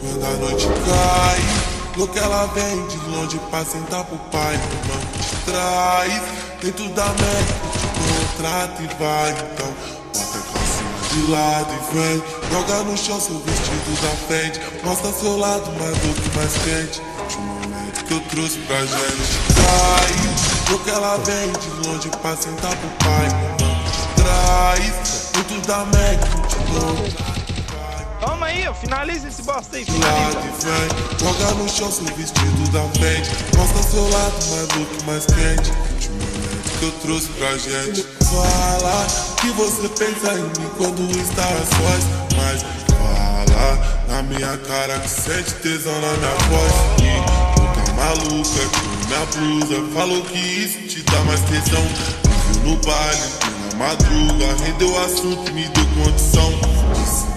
Quando a noite cai, louca ela vem de longe pra sentar pro pai. No banco de trás, dentro da Mac, contrata e vai. Então, bota a calcinha de lado e vem. Joga no chão seu vestido da frente. Mostra seu lado mais louco, mais quente. De um momento que eu trouxe pra gente. Cai, louca ela vem de longe pra sentar pro pai. No banco de trás, dentro da Mac, contrata. Toma aí, ó, finaliza esse bosta aí, Lado finaliza. e vem, joga no chão seu vestido da frente. Mostra seu lado mais louco, mais quente. De um momento que eu trouxe pra gente. Fala que você pensa em mim quando está a sós. Mas fala na minha cara que sente tesão na minha voz. E louca maluca que minha blusa falou que isso te dá mais tesão. Me viu no baile, na madruga, rendeu o assunto e me deu condição.